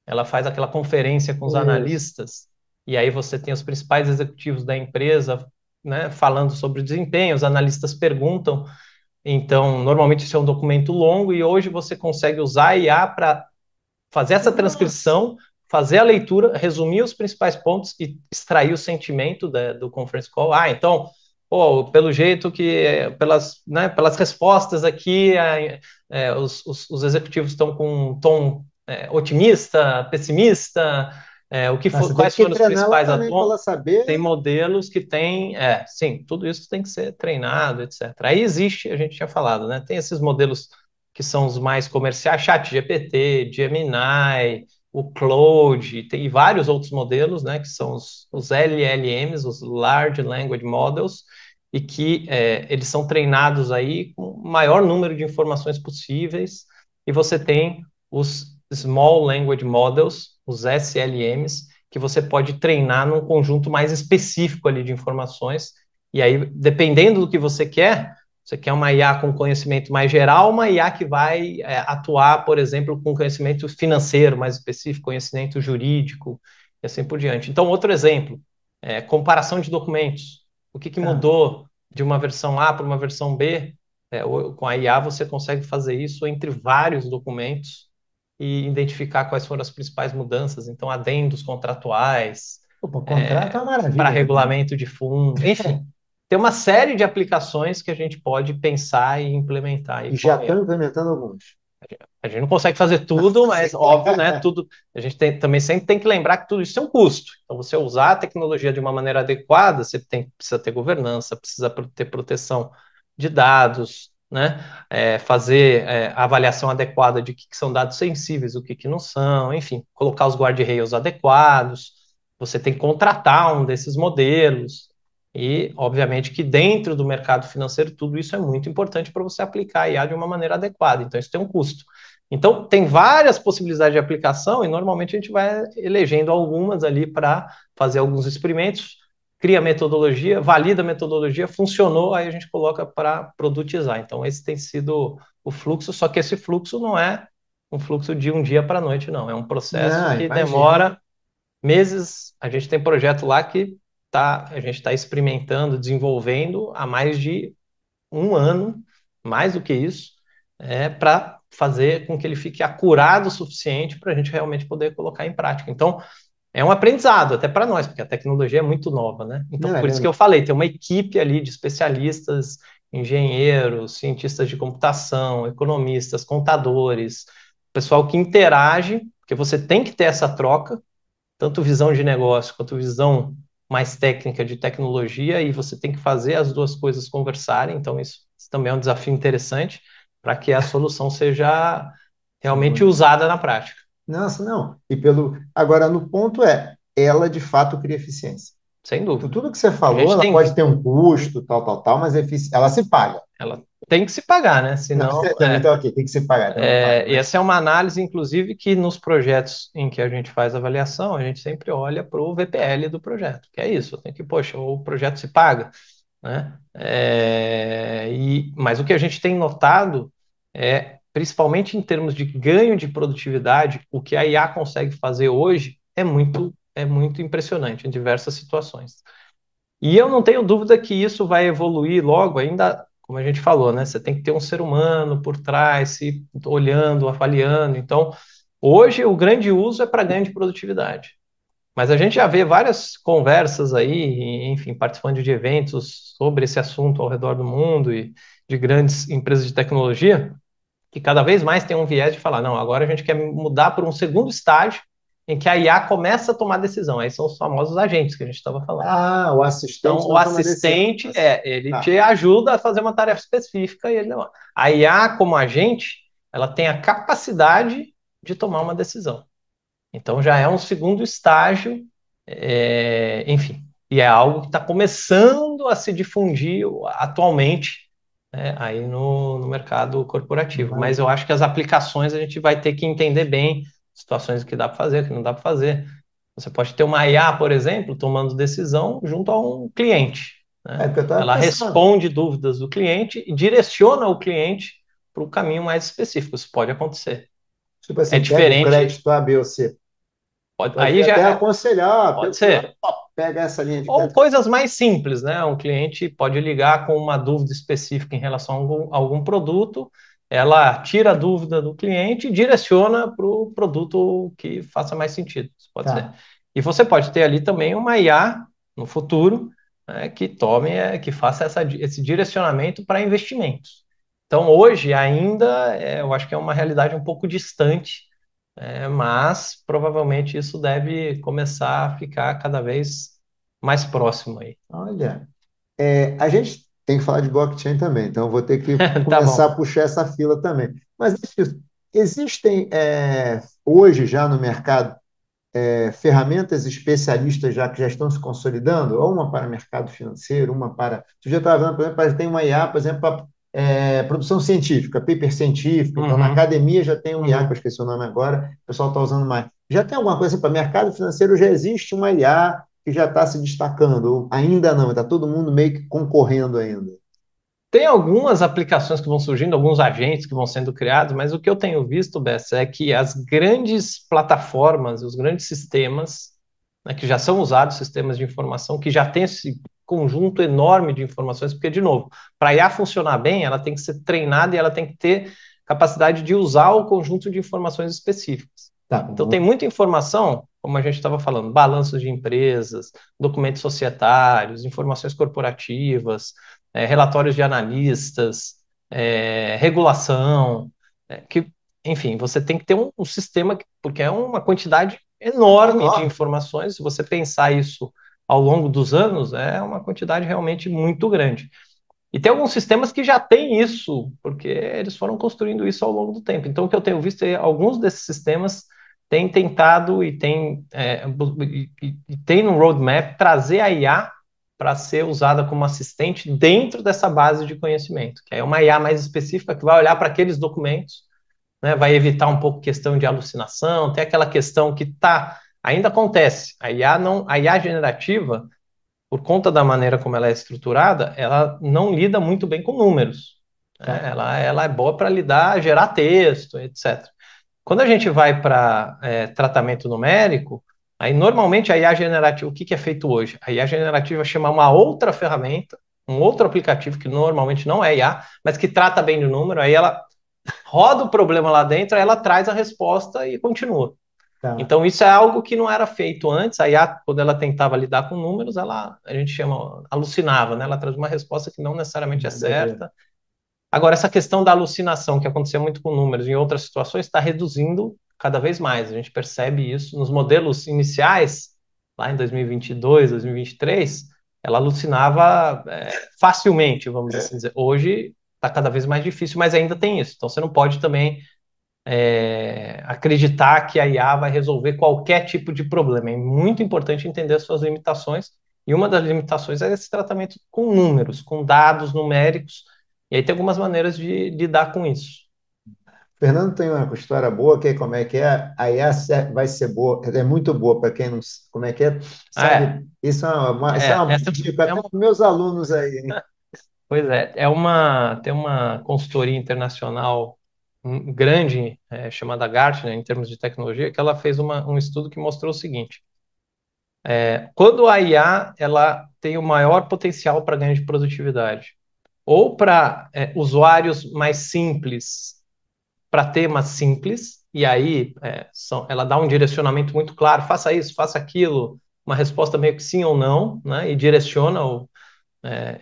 ela faz aquela conferência com os Isso. analistas, e aí você tem os principais executivos da empresa, né, falando sobre o desempenho, os analistas perguntam. Então, normalmente isso é um documento longo, e hoje você consegue usar a IA para fazer essa Nossa. transcrição, fazer a leitura, resumir os principais pontos e extrair o sentimento do conference call. Então, pô, pelo jeito que, pelas respostas aqui, os executivos estão com um tom otimista, pessimista, Mas você tem quais que foram os treinar ela principais também para ela saber. tem modelos que têm, sim, tudo isso tem que ser treinado, etc. Aí existe, a gente tinha falado, né? Tem esses modelos que são os mais comerciais, ChatGPT, Gemini, o Claude, e tem vários outros modelos, né? Que são os LLMs, os Large Language Models, e que eles são treinados aí com o maior número de informações possíveis, e você tem os Small Language Models, os SLMs, que você pode treinar num conjunto mais específico ali de informações. E aí, dependendo do que você quer uma IA com conhecimento mais geral, uma IA que vai atuar, por exemplo, com conhecimento financeiro mais específico, conhecimento jurídico, e assim por diante. Então, outro exemplo, comparação de documentos. O que Ah, mudou de uma versão A para uma versão B? Com a IA você consegue fazer isso entre vários documentos e identificar quais foram as principais mudanças. Então, adendos contratuais, opa, contrato é uma para maravilha também. regulamento de fundo, enfim, tem uma série de aplicações que a gente pode pensar e implementar aí E com já a IA. estão implementando alguns. A gente não consegue fazer tudo, mas óbvio, né? Tudo a gente também sempre tem que lembrar que tudo isso tem um custo. Então, você usar a tecnologia de uma maneira adequada, você precisa ter governança, precisa ter proteção de dados, né? Fazer a avaliação adequada de que são dados sensíveis, o que não são, enfim, colocar os guardrails adequados. Você tem que contratar um desses modelos. E, obviamente, que dentro do mercado financeiro, tudo isso é muito importante para você aplicar a IA de uma maneira adequada. Então, isso tem um custo. Então, tem várias possibilidades de aplicação e normalmente a gente vai elegendo algumas ali para fazer alguns experimentos, cria metodologia, valida a metodologia, funcionou, aí a gente coloca para produtizar. Então, esse tem sido o fluxo, só que esse fluxo não é um fluxo de um dia para a noite, não. É um processo Não, que imagino. demora meses. A gente tem projeto lá que a gente está experimentando, desenvolvendo há mais de um ano, mais do que isso, para fazer com que ele fique acurado o suficiente para a gente realmente poder colocar em prática. Então, é um aprendizado até para nós, porque a tecnologia é muito nova, né? Então, Não, é por isso que eu mesmo. falei, tem uma equipe ali de especialistas, engenheiros, cientistas de computação, economistas, contadores, pessoal que interage, porque você tem que ter essa troca, tanto visão de negócio quanto visão mais técnica de tecnologia, e você tem que fazer as duas coisas conversarem. Então, isso também é um desafio interessante para que a solução seja realmente Sim. usada na prática. Nossa, não. E pelo. Agora, no ponto ela de fato cria eficiência. Sem Então, dúvida. tudo que você A falou, gente ela tem, pode ter um custo, tal, mas ela se paga. ela tem que se pagar, né? Não, Senão, então, ok, tem que se pagar, então não paga, e né? essa é uma análise, inclusive, que nos projetos em que a gente faz avaliação, a gente sempre olha para o VPL do projeto, que é isso, tem que, poxa, o projeto se paga, né? Mas o que a gente tem notado principalmente em termos de ganho de produtividade, o que a IA consegue fazer hoje é muito impressionante em diversas situações. E eu não tenho dúvida que isso vai evoluir logo, ainda, como a gente falou, né? Você tem que ter um ser humano por trás, se olhando, avaliando. Então, hoje o grande uso é para ganho de produtividade. Mas a gente já vê várias conversas aí, enfim, participando de eventos sobre esse assunto ao redor do mundo e de grandes empresas de tecnologia, que cada vez mais tem um viés de falar, não, agora a gente quer mudar para um segundo estágio em que a IA começa a tomar decisão. Aí são os famosos agentes que a gente estava falando. Ah, o Então, assistente o não toma decisão. assistente, ele Tá. te ajuda a fazer uma tarefa específica e ele não. A IA, como agente, ela tem a capacidade de tomar uma decisão. Então já é um segundo estágio, enfim, e é algo que está começando a se difundir atualmente, né, aí no mercado corporativo. Mas eu acho que as aplicações a gente vai ter que entender bem situações que dá para fazer, que não dá para fazer. Você pode ter uma IA, por exemplo, tomando decisão junto a um cliente, É né? porque eu estava Ela pensando. responde dúvidas do cliente e direciona o cliente para o caminho mais específico. Isso pode acontecer. Tipo É assim, pega o diferente, crédito A, B ou C. Pode aí já até aconselhar, pode ser. pega essa linha de Ou crédito. coisas mais simples, né? Um cliente pode ligar com uma dúvida específica em relação a algum produto, ela tira a dúvida do cliente e direciona para o produto que faça mais sentido. Isso pode ser. Tá. E você pode ter ali também uma IA no futuro, né, que tome, que faça esse direcionamento para investimentos. Então, hoje ainda, eu acho que é uma realidade um pouco distante, mas provavelmente isso deve começar a ficar cada vez mais próximo aí. Olha, a gente tem que falar de blockchain também, então eu vou ter que Tá começar bom. a puxar essa fila também. Mas existem hoje já no mercado ferramentas especialistas já que já estão se consolidando, ou uma para mercado financeiro, uma para. Tu já estava vendo, por exemplo, tem uma IA, por exemplo, para produção científica, paper científico. Então, na Uhum, academia já tem um IA, que eu uhum. esqueci o nome agora, o pessoal está usando mais. Já tem alguma coisa para mercado financeiro? Já existe uma IA que já está se destacando, ou ainda não, está todo mundo meio que concorrendo ainda. Tem algumas aplicações que vão surgindo, alguns agentes que vão sendo criados, mas o que eu tenho visto, Bessa, é que as grandes plataformas, os grandes sistemas, né, que já são usados, sistemas de informação, que já tem esse conjunto enorme de informações, porque, de novo, para a IA funcionar bem, ela tem que ser treinada e ela tem que ter capacidade de usar o conjunto de informações específicas. Tá, Então, tem muita informação, como a gente estava falando, balanços de empresas, documentos societários, informações corporativas, relatórios de analistas, regulação, que, enfim, você tem que ter um sistema, porque é uma quantidade enorme de enorme. informações, se você pensar isso ao longo dos anos, é uma quantidade realmente muito grande. E tem alguns sistemas que já têm isso, porque eles foram construindo isso ao longo do tempo. Então, o que eu tenho visto é alguns desses sistemas têm tentado e tem no roadmap trazer a IA para ser usada como assistente dentro dessa base de conhecimento, que é uma IA mais específica que vai olhar para aqueles documentos, né, vai evitar um pouco questão de alucinação, tem aquela questão que ainda acontece. A IA generativa, por conta da maneira como ela é estruturada, ela não lida muito bem com números, né? Tá, Ela é boa para lidar, gerar texto, etc. Quando a gente vai para tratamento numérico, aí normalmente a IA generativa, o que, que é feito hoje? A IA generativa chama uma outra ferramenta, um outro aplicativo que normalmente não é IA, mas que trata bem do número, aí ela roda o problema lá dentro, aí ela traz a resposta e continua. tá. Então, isso é algo que não era feito antes. A IA, quando ela tentava lidar com números, a gente chama, alucinava, né? Ela traz uma resposta que não necessariamente é Nada a ver. certa. Agora, essa questão da alucinação, que acontecia muito com números em outras situações, está reduzindo cada vez mais. A gente percebe isso nos modelos iniciais, lá em 2022, 2023, ela alucinava facilmente, vamos assim dizer. Hoje está cada vez mais difícil, mas ainda tem isso. Então, você não pode também acreditar que a IA vai resolver qualquer tipo de problema. É muito importante entender as suas limitações, e uma das limitações é esse tratamento com números, com dados numéricos, e aí tem algumas maneiras de lidar com isso. Fernando tem uma história boa, que é como é que é, a IA vai ser boa, é muito boa para quem não, como é que é, É, sabe, isso é uma essa dica é até uma, para meus alunos aí, hein? pois tem uma consultoria internacional grande, chamada Gartner, em termos de tecnologia, que ela fez um estudo que mostrou o seguinte: quando a IA ela tem o maior potencial para ganho de produtividade, ou para usuários mais simples, para temas simples, e aí ela dá um direcionamento muito claro, faça isso, faça aquilo, uma resposta meio que sim ou não, né, e direciona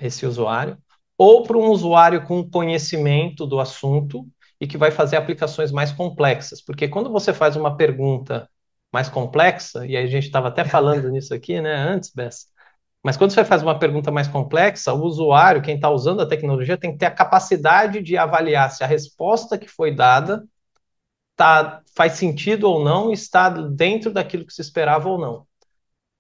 esse usuário, ou para um usuário com conhecimento do assunto e que vai fazer aplicações mais complexas, porque quando você faz uma pergunta mais complexa, e aí a gente estava até falando nisso aqui, né, antes, Bessa, mas quando você faz uma pergunta mais complexa, o usuário, quem está usando a tecnologia, tem que ter a capacidade de avaliar se a resposta que foi dada faz sentido ou não, está dentro daquilo que se esperava ou não.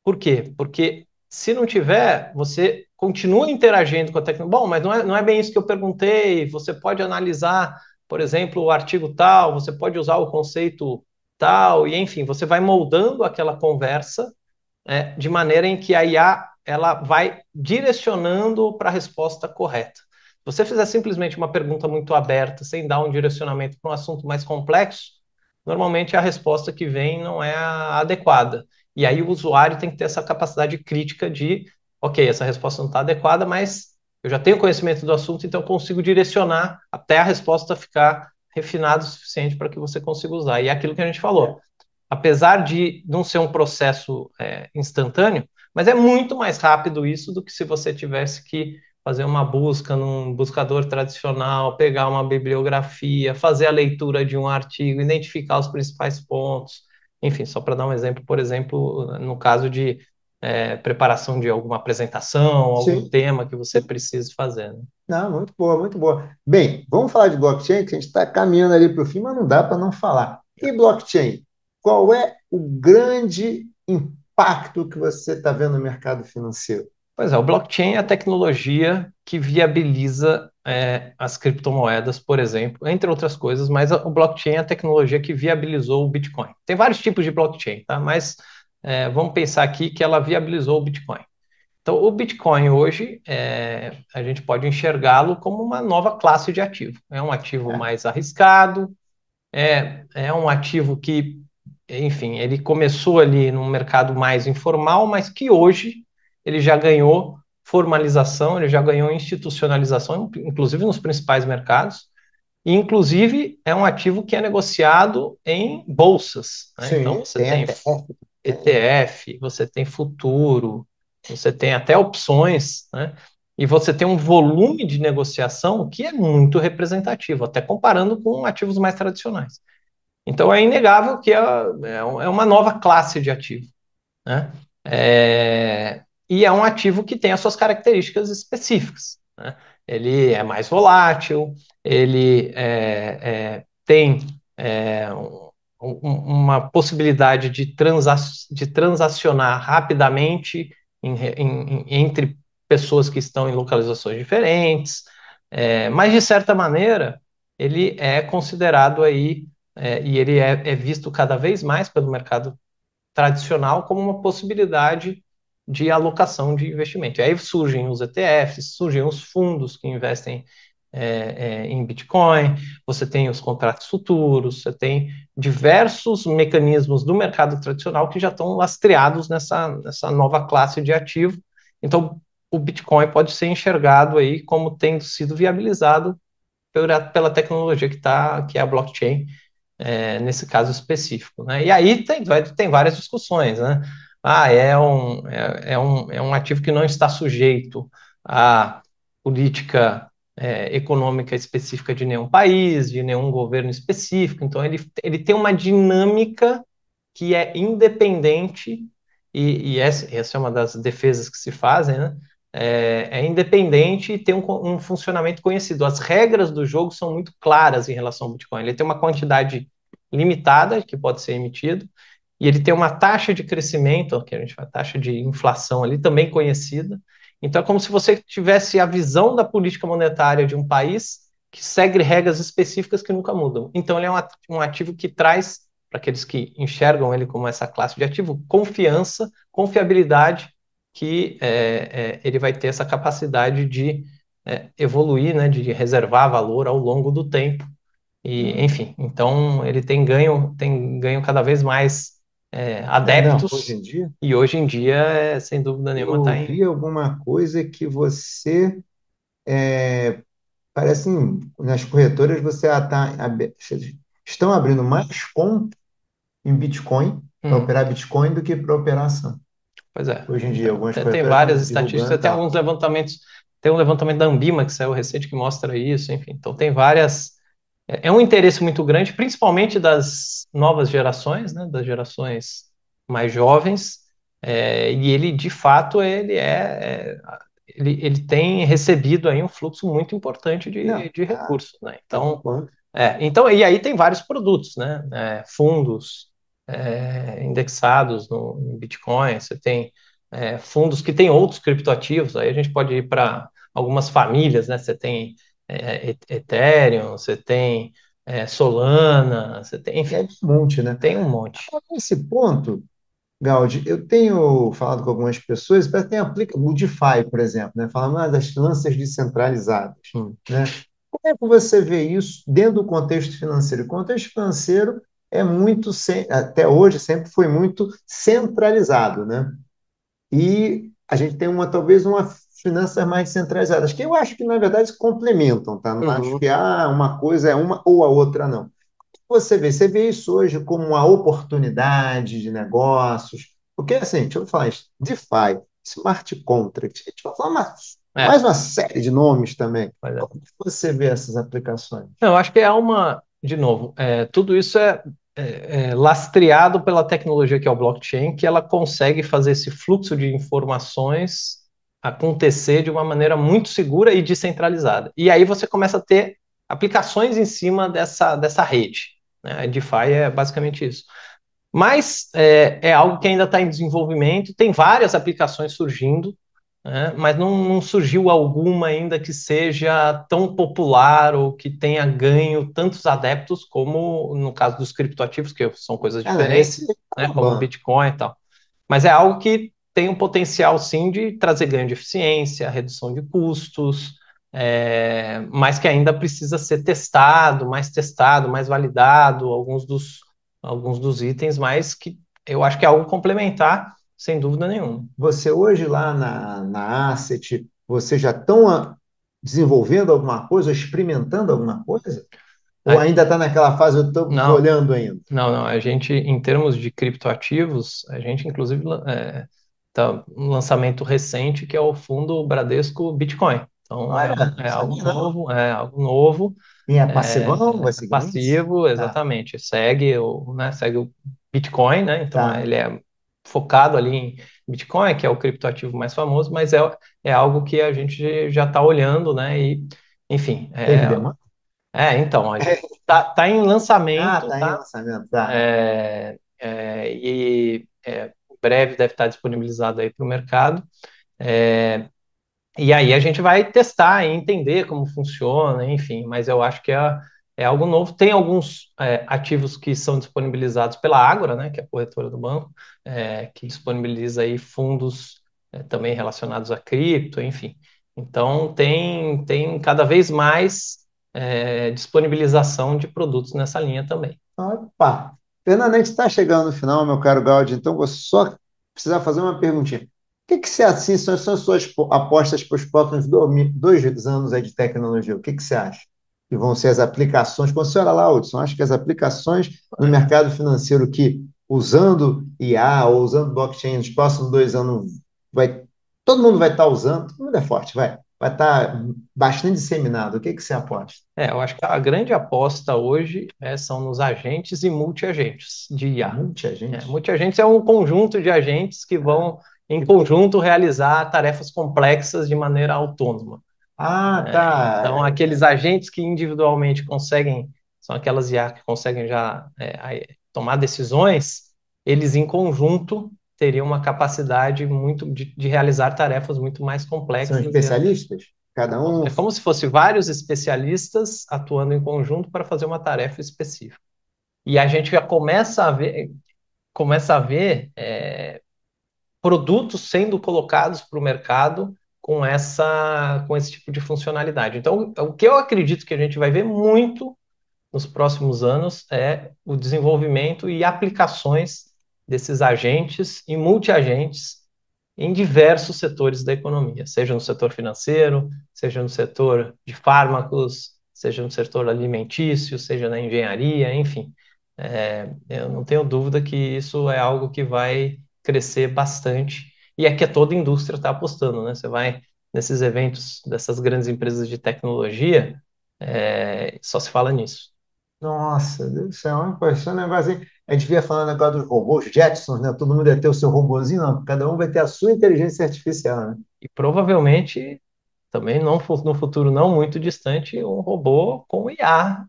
Por quê? Porque se não tiver, você continua interagindo com a tecnologia. Bom, mas não é bem isso que eu perguntei. Você pode analisar, por exemplo, o artigo tal, você pode usar o conceito tal, e enfim, você vai moldando aquela conversa de maneira em que a IA ela vai direcionando para a resposta correta. Se você fizer simplesmente uma pergunta muito aberta, sem dar um direcionamento para um assunto mais complexo, normalmente a resposta que vem não é a adequada. E aí o usuário tem que ter essa capacidade crítica de, ok, essa resposta não está adequada, mas eu já tenho conhecimento do assunto, então eu consigo direcionar até a resposta ficar refinada o suficiente para que você consiga usar. E é aquilo que a gente falou, apesar de não ser um processo instantâneo, mas é muito mais rápido isso do que se você tivesse que fazer uma busca num buscador tradicional, pegar uma bibliografia, fazer a leitura de um artigo, identificar os principais pontos. Enfim, só para dar um exemplo, por exemplo, no caso de preparação de alguma apresentação, algum Sim. tema que você precise fazer, né? Não, muito boa, muito boa. Bem, vamos falar de blockchain, que a gente está caminhando ali para o fim, mas não dá para não falar. E blockchain? Qual é o grande impacto que você está vendo no mercado financeiro? Pois é, o blockchain é a tecnologia que viabiliza as criptomoedas, por exemplo, entre outras coisas, mas o blockchain é a tecnologia que viabilizou o Bitcoin. Tem vários tipos de blockchain, tá? Mas vamos pensar aqui que ela viabilizou o Bitcoin. Então, o Bitcoin hoje, a gente pode enxergá-lo como uma nova classe de ativo. É um ativo É, mais arriscado, é um ativo que, enfim, ele começou ali num mercado mais informal, mas que hoje ele já ganhou formalização, ele já ganhou institucionalização, inclusive nos principais mercados, e inclusive é um ativo que é negociado em bolsas, né? Então sim, você tem tem ETF. ETF, você tem futuro, você tem até opções, né? E você tem um volume de negociação que é muito representativo, até comparando com ativos mais tradicionais. Então é inegável que é uma nova classe de ativo, né? E é um ativo que tem as suas características específicas, né? Ele é mais volátil, ele tem uma possibilidade de transacionar rapidamente entre pessoas que estão em localizações diferentes, mas de certa maneira ele é considerado aí e ele é visto cada vez mais pelo mercado tradicional como uma possibilidade de alocação de investimento. E aí surgem os ETFs, surgem os fundos que investem em Bitcoin, você tem os contratos futuros, você tem diversos mecanismos do mercado tradicional que já estão lastreados nessa nova classe de ativo. Então, o Bitcoin pode ser enxergado aí como tendo sido viabilizado pela tecnologia que é a blockchain, nesse caso específico, né? E aí tem várias discussões, né? É um ativo que não está sujeito à política econômica específica de nenhum país, de nenhum governo específico, então ele tem uma dinâmica que é independente, e essa é uma das defesas que se fazem, né? É independente e tem um funcionamento conhecido. As regras do jogo são muito claras em relação ao Bitcoin. Ele tem uma quantidade limitada que pode ser emitido, e ele tem uma taxa de crescimento, que a gente fala taxa de inflação ali, também conhecida. Então é como se você tivesse a visão da política monetária de um país que segue regras específicas que nunca mudam. Então ele é um ativo que traz, para aqueles que enxergam ele como essa classe de ativo, confiança, confiabilidade, que ele vai ter essa capacidade de evoluir, né, de reservar valor ao longo do tempo. E, enfim, então ele tem ganho cada vez mais Não, hoje adeptos, em dia, e hoje em dia, sem dúvida nenhuma, está eu em. vi alguma coisa que você parece nas corretoras você estão abrindo mais conta em Bitcoin, para Uhum. operar Bitcoin, do que para operar ação. Pois é, Hoje em dia, então, algumas tem corretoras várias estão estatísticas, divulgando e tem tal. alguns levantamentos, tem um levantamento da Ambima que saiu recente que mostra isso, enfim, então tem várias. É um interesse muito grande, principalmente das novas gerações, né, das gerações mais jovens, e ele, de fato, ele tem recebido aí um fluxo muito importante Não, de recursos, né? Então, concordo. Então, e aí tem vários produtos, né? Fundos indexados no Bitcoin, você tem fundos que têm outros criptoativos, aí a gente pode ir para algumas famílias, né? Você tem Ethereum, você tem Solana, você tem, enfim, É um monte, né? tem um monte. Nesse ponto, Gaudi, eu tenho falado com algumas pessoas, parece que tem o DeFi, por exemplo, né? Falando das finanças descentralizadas, Hum. né? Como é que você vê isso dentro do contexto financeiro? O contexto financeiro é muito, até hoje, sempre foi muito centralizado, né? E a gente tem talvez uma finanças mais centralizadas, que eu acho que, na verdade, se complementam, tá? Não acho Uhum. que uma coisa é uma ou a outra, não. Você vê isso hoje como uma oportunidade de negócios? Porque, assim, deixa eu falar isso, DeFi, Smart Contract, a gente vai falar mais É, uma série de nomes também. pois é. Como que você vê essas aplicações? Não, eu acho que de novo, tudo isso é lastreado pela tecnologia que é o blockchain, que ela consegue fazer esse fluxo de informações acontecer de uma maneira muito segura e descentralizada. E aí você começa a ter aplicações em cima dessa rede, né? A DeFi é basicamente isso. Mas é algo que ainda está em desenvolvimento, tem várias aplicações surgindo, né? Mas não surgiu alguma ainda que seja tão popular ou que tenha ganho tantos adeptos como no caso dos criptoativos, que são coisas Não, diferentes, esse tá né? Como o bombando. Bitcoin e tal. Mas é algo que tem um potencial, sim, de trazer ganho de eficiência, redução de custos, mas que ainda precisa ser testado, mais validado, alguns dos itens, mas que eu acho que é algo complementar, sem dúvida nenhuma. Você hoje lá na Asset, você já estão desenvolvendo alguma coisa, Uhum. experimentando alguma coisa? Ou A- ainda está naquela fase, eu estou Não, olhando ainda? não. A gente, em termos de criptoativos, a gente, inclusive, tá um lançamento recente que é o fundo Bradesco Bitcoin. Então, Olha, não é algo sabia não. novo, é algo novo, E é passivão, vai seguir isso? passivo, Tá, exatamente. Segue o Bitcoin, né? Então, tá. ele é focado ali em Bitcoin, que é o criptoativo mais famoso, mas é algo que a gente já está olhando, né? E, enfim, Teve demanda? então, a gente tá em Ah, lançamento, tá em tá? lançamento, tá. Em breve deve estar disponibilizado aí para o mercado. E aí a gente vai testar e entender como funciona, enfim, mas eu acho que é algo novo. Tem alguns ativos que são disponibilizados pela Ágora, né, que é a corretora do banco, que disponibiliza aí fundos também relacionados a cripto, enfim. Então tem cada vez mais disponibilização de produtos nessa linha também. Opa! Fernando, a gente está chegando no final, meu caro Gaudi, então vou só precisar fazer uma perguntinha. O que que você, assim, são as suas apostas para os próximos 2 anos aí de tecnologia? O que que você acha? Que vão ser as aplicações? Quando você olha lá, Hudson, acho que as aplicações no mercado financeiro que, usando IA ou usando blockchain nos próximos 2 anos, vai, todo mundo vai estar usando, todo mundo é forte, vai estar bastante disseminado. O que que você aposta? Eu acho que a grande aposta hoje são nos agentes e multiagentes de IA. Muita gente. Multiagentes é um conjunto de agentes que vão, em conjunto, realizar tarefas complexas de maneira autônoma. Ah, tá. Então, aqueles agentes que individualmente conseguem, são aquelas IA que conseguem já tomar decisões, eles em conjunto teriam uma capacidade muito de realizar tarefas muito mais São complexas. especialistas? Cada um. É como se fosse vários especialistas atuando em conjunto para fazer uma tarefa específica. E a gente já começa a ver produtos sendo colocados para o mercado com esse tipo de funcionalidade. Então, o que eu acredito que a gente vai ver muito nos próximos anos é o desenvolvimento e aplicações desses agentes e multiagentes em diversos setores da economia, seja no setor financeiro, seja no setor de fármacos, seja no setor alimentício, seja na engenharia, enfim. Eu não tenho dúvida que isso é algo que vai crescer bastante e é que toda a indústria está apostando, né? Você vai nesses eventos dessas grandes empresas de tecnologia, só se fala nisso. Nossa, Deus do céu, é um negócio assim. A gente via falando agora dos robôs, Jetsons, né? Todo mundo ia ter o seu robozinho, não. Cada um vai ter a sua inteligência artificial, né? E provavelmente, também não, no futuro não muito distante, um robô com IA.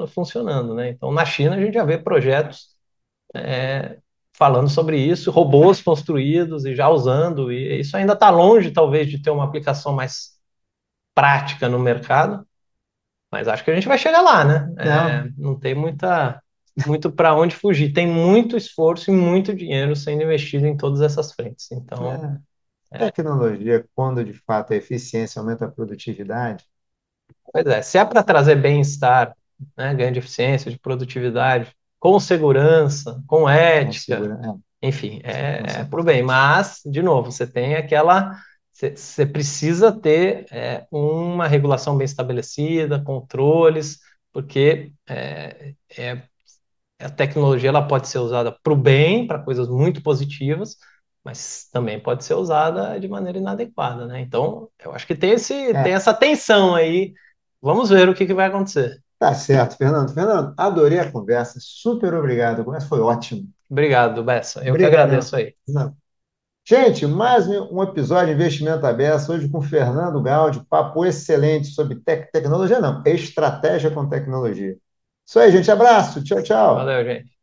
funcionando, né? Então, na China, a gente já vê projetos falando sobre isso, robôs construídos e já usando, e isso ainda está longe, talvez, de ter uma aplicação mais prática no mercado, mas acho que a gente vai chegar lá, né? Não, Não tem muito para onde fugir. Tem muito esforço e muito dinheiro sendo investido em todas essas frentes. Então, é, tecnologia, quando de fato a eficiência aumenta a produtividade, pois é, se é para trazer bem-estar, né, ganho de eficiência, de produtividade, com segurança, com com ética, segurança, enfim, com é certeza. pro bem. Mas, de novo, você tem aquela. Você precisa ter uma regulação bem estabelecida, controles, porque a tecnologia ela pode ser usada para o bem, para coisas muito positivas, mas também pode ser usada de maneira inadequada, né? Então, eu acho que tem É, essa tensão aí. Vamos ver o que vai acontecer. tá certo, Fernando. Fernando, adorei a conversa, super obrigado. A conversa foi ótima. Obrigado, Bessa. Eu que Obrigadão. agradeço aí. Não. Gente, mais um episódio de Investimento Aberto, hoje com Fernando Gaudi, papo excelente sobre tecnologia, não, estratégia com tecnologia. Isso aí, gente, abraço, tchau, tchau. Valeu, gente.